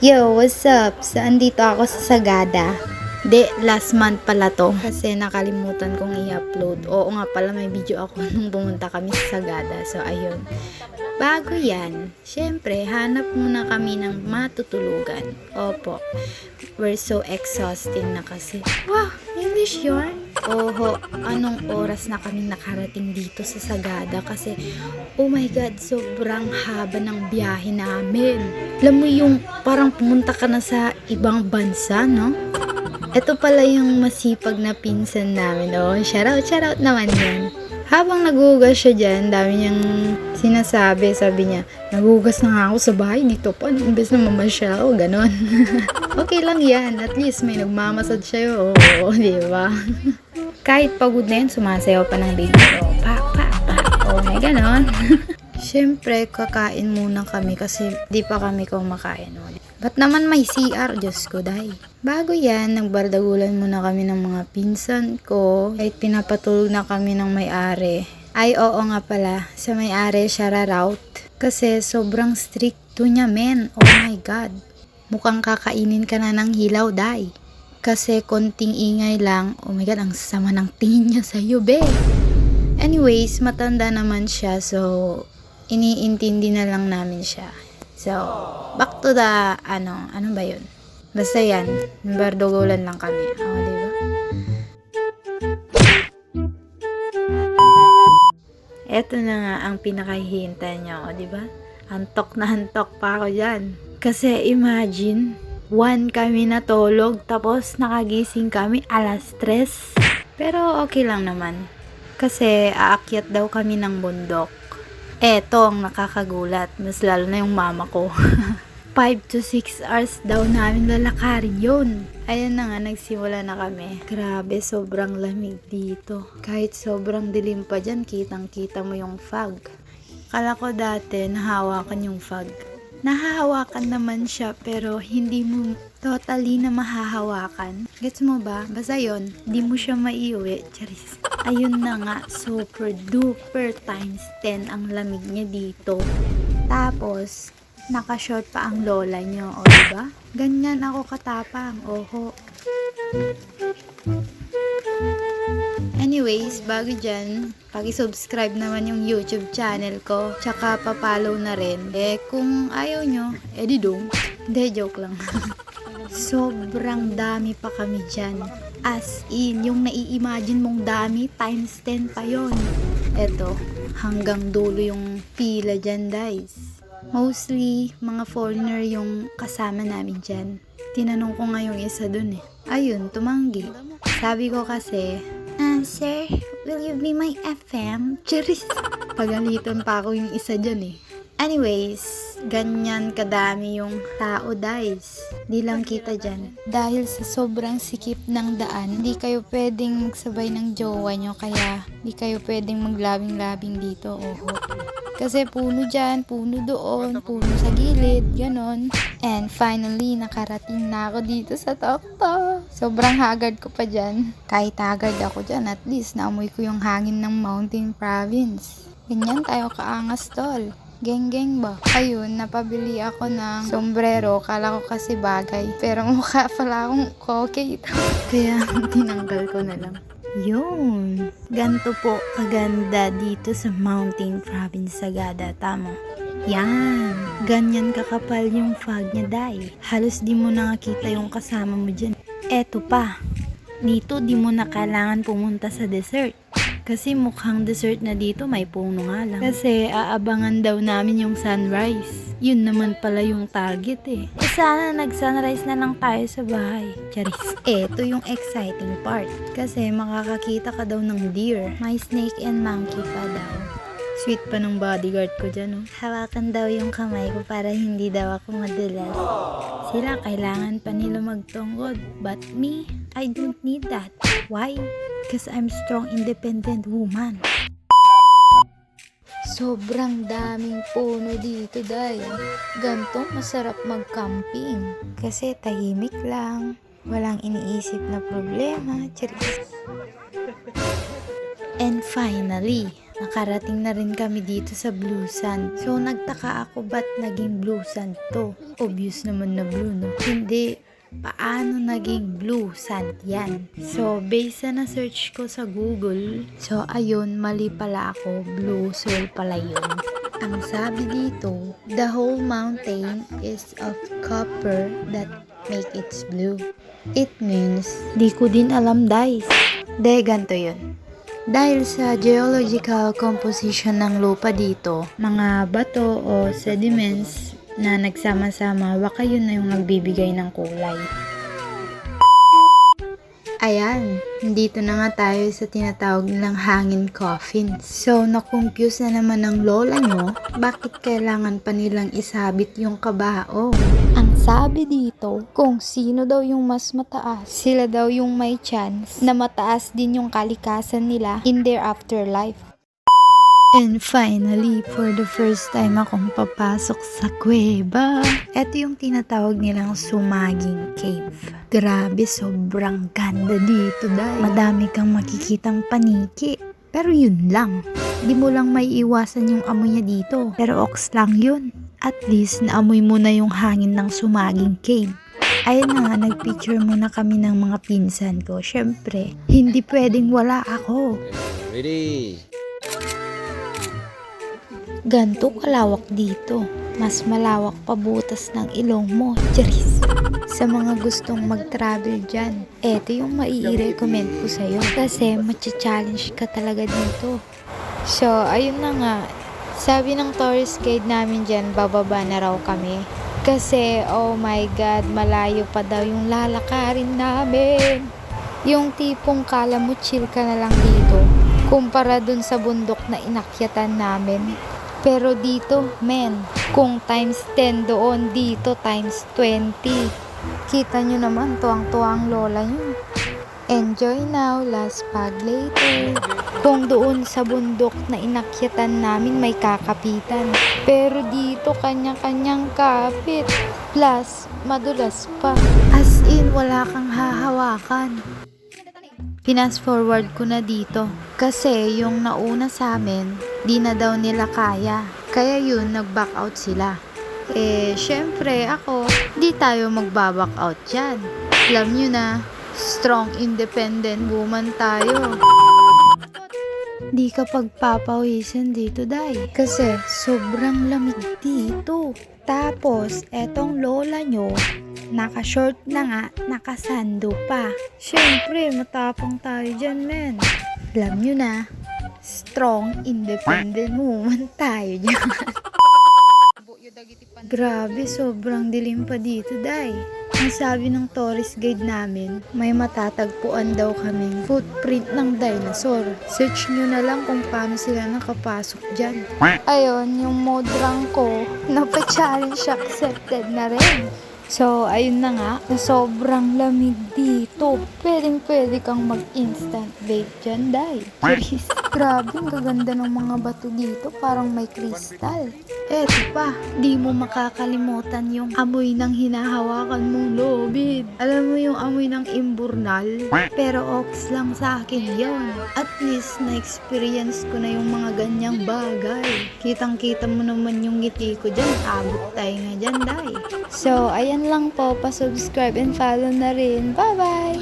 Yo, what's up? Saan dito ako sa Sagada? Last month pala to. Kasi nakalimutan kong i-upload. Oo nga pala, may video ako nung pumunta kami sa Sagada. So, ayun. Bago yan, syempre, hanap muna kami ng matutulugan. Opo. We're so exhausting na kasi. Wow, English yun? Oho, anong oras na kami nakarating dito sa Sagada kasi oh my god, sobrang haba ng biyahe namin. Alam mo yung parang pumunta ka na sa ibang bansa, no? Ito pala yung masipag na pinsan namin, oh. Shout out naman yan. Habang nagugas siya dyan, dami niyang sinasabi. Sabi niya, nagugas na nga ako sa bahay dito pa. Imbes na mamasyal ako, ganon. Okay lang yan. At least may nagmamasad siya. Oo, di ba? Kahit pagod na yun, sumasayaw pa ng baby. Pa. Oh, may ganon. Siyempre, kakain muna kami kasi di pa kami kumakain. Ba't naman may CR? Diyos ko, dahi. Bago yan, nagbardagulan muna kami ng mga pinsan ko. Kahit pinapatulog na kami ng may-ari. Ay, oo nga pala. Sa may-ari, shout out. Kasi sobrang stricto niya, men. Oh my God. Mukhang kakainin ka na ng hilaw, dahi. Kasi konting ingay lang. Oh my God, ang sama ng tingin niya sa'yo, be. Anyways, matanda naman siya. So, iniintindi na lang namin siya. So, back to the, ano ba yun? Basta yan, bardugulan lang kami. Oh, diba? Eto na nga ang pinakahihintay nyo, oh, diba? Antok na antok pa ako dyan. Kasi imagine, 1 kami natulog, tapos nakagising kami alas 3. Pero okay lang naman. Kasi aakyat daw kami ng bundok. Eto ang nakakagulat, mas lalo na yung mama ko. 5 to 6 hours daw namin lalakarin yun. Ayan na nga, nagsimula na kami. Grabe, sobrang lamig dito. Kahit sobrang dilim pa dyan, kitang-kita mo yung fog. Kala ko dati, nahahawakan yung fog. Nahahawakan naman siya, pero hindi mo totally na mahahawakan. Gets mo ba? Basta yun, di mo siya maiuwi. Charis. Ayun na nga, super duper times 10 ang lamig niya dito. Tapos, nakashort pa ang lola nyo, o diba? Ganyan ako katapang, oho. Anyways, bago dyan, paki-subscribe naman yung YouTube channel ko, tsaka papollow na rin. Kung ayaw nyo, di dong. Hindi, joke lang. Sobrang dami pa kami dyan. As in, yung nai-imagine mong dami, times 10 pa yon. Eto, hanggang dulo yung pila dyan, guys. Mostly, mga foreigner yung kasama namin dyan. Tinanong ko nga yung isa dun eh. Ayun, tumanggi. Sabi ko kasi, sir, will you be my FM? Charis. Pagalitan pa ako yung isa dyan eh. Anyways, ganyan kadami yung tao, guys. Di lang kita dyan. Dahil sa sobrang sikip ng daan, hindi kayo pwedeng magsabay ng jowa nyo, kaya di kayo pwedeng maglabing-labing dito. Oho. Kasi puno dyan, puno doon, puno sa gilid, ganon. And finally, nakarating na ako dito sa Tokto. Sobrang hagard ko pa dyan. Kahit hagard ako dyan, at least naamoy ko yung hangin ng Mountain Province. Ganyan tayo kaangas, tol. Geng ba? Ayun, napabili ako ng sombrero. Kala ko kasi bagay. Pero mukha pala akong koke ito. Kaya tinanggal ko na lang. Yun. Ganto po kaganda dito sa Mountain Province, Sagada. Tama. Yan. Ganyan kakapal yung fog niya, day. Halos di mo nakakita yung kasama mo dyan. Eto pa. Dito di mo na kailangan pumunta sa desert. Kasi mukhang dessert na dito, may puno nga lang. Kasi aabangan daw namin yung sunrise. Yun naman pala yung target eh. Sana nag-sunrise na lang tayo sa bahay. Charis. Eto yung exciting part. Kasi makakakita ka daw ng deer. May snake and monkey pa daw. Sweet pa ng bodyguard ko dyan, oh. Hawakan daw yung kamay ko para hindi daw ako madulas. Sila kailangan pa nila magtunggod. But me, I don't need that. Why? Because I'm strong, independent woman. Sobrang daming puno dito, day. Ganto masarap mag-camping. Kasi tahimik lang. Walang iniisip na problema. Charis. And finally, nakarating na rin kami dito sa Blue Sand. So nagtaka ako ba't naging Blue Sand to? Obvious naman na blue, no? Hindi, paano naging Blue Sand yan? So based na search ko sa Google, so ayun, mali pala ako, blue soil pala yun. Ang sabi dito, the whole mountain is of copper that make it blue. It means, di ko din alam guys. Ganito yun. Dahil sa geological composition ng lupa dito, mga bato o sediments na nagsama-sama, baka yun na yung nagbibigay ng kulay. Ayan, dito na nga tayo sa tinatawag nilang hangin coffin. So, na-confuse na naman ng lola nyo, bakit kailangan pa nilang isabit yung kabao? Ang sabi dito, kung sino daw yung mas mataas, sila daw yung may chance na mataas din yung kalikasan nila in their afterlife. And finally, for the first time akong papasok sa kuweba. Ito yung tinatawag nilang Sumaging Cave. Grabe, sobrang ganda dito dahil madami kang makikitang paniki. Pero yun lang, di mo lang may iwasan yung amoy niya dito. Pero oks lang yun. At least naamoy mo na yung hangin ng Sumaging Cave. Ayun na nga, nagpicture muna kami ng mga pinsan ko. Syempre, hindi pwedeng wala ako. Ready? Ganto kalawak dito. Mas malawak pa butas ng ilong mo, Charis. Sa mga gustong mag-travel dyan, eto yung mai-recommend ko sa'yo. Kasi matcha-challenge ka talaga dito. So, ayun na nga. Sabi ng tourist guide namin dyan, bababa na raw kami. Kasi, oh my God, malayo pa daw yung lalakarin namin. Yung tipong kala mo chill ka na lang dito. Kumpara dun sa bundok na inakyatan namin. Pero dito, men, kung times 10 doon, dito times 20. Kita nyo naman, tuwang-tuwang lola nyo. Enjoy now, last pag later. Kung doon sa bundok na inakyatan namin may kakapitan. Pero dito, kanya-kanyang kapit. Plus, madulas pa. As in, wala kang hahawakan. Pinas forward ko na dito. Kasi yung nauna sa amin, di na daw nila kaya. Kaya yun, nag-back out sila. Syempre ako, di tayo magba-back out dyan. Alam nyo na, strong independent woman tayo. Di ka pagpapawisan dito, day. Kasi sobrang lamig dito. Tapos, etong lola nyo, naka-short na nga, nakasando pa. Syempre, matapang tayo dyan, men. Alam nyo na, strong, independent woman tayo dyan. Grabe, sobrang dilim pa dito, day. Ang sabi ng tourist guide namin, may matatagpuan daw kaming footprint ng dinosaur. Search nyo na lang kung paano sila nakapasok dyan. Ayun, yung modrang ko, napa-challenge accepted na rin. So, ayun na nga, sobrang lamig dito. Pwedeng-pwede kang mag-instant vape dyan, day. Charis, grabe, ang gaganda ng mga bato dito, parang may kristal. Eto pa, di mo makakalimutan yung amoy ng hinahawakan mong lobid. Alam mo yung amoy ng imburnal? Pero oks lang sa akin yon. At least, na-experience ko na yung mga ganyang bagay. Kitang-kita mo naman yung ngiti ko dyan, abot tayo nga dyan, day. So, ayan lang po, pa-subscribe and follow na rin. Bye-bye!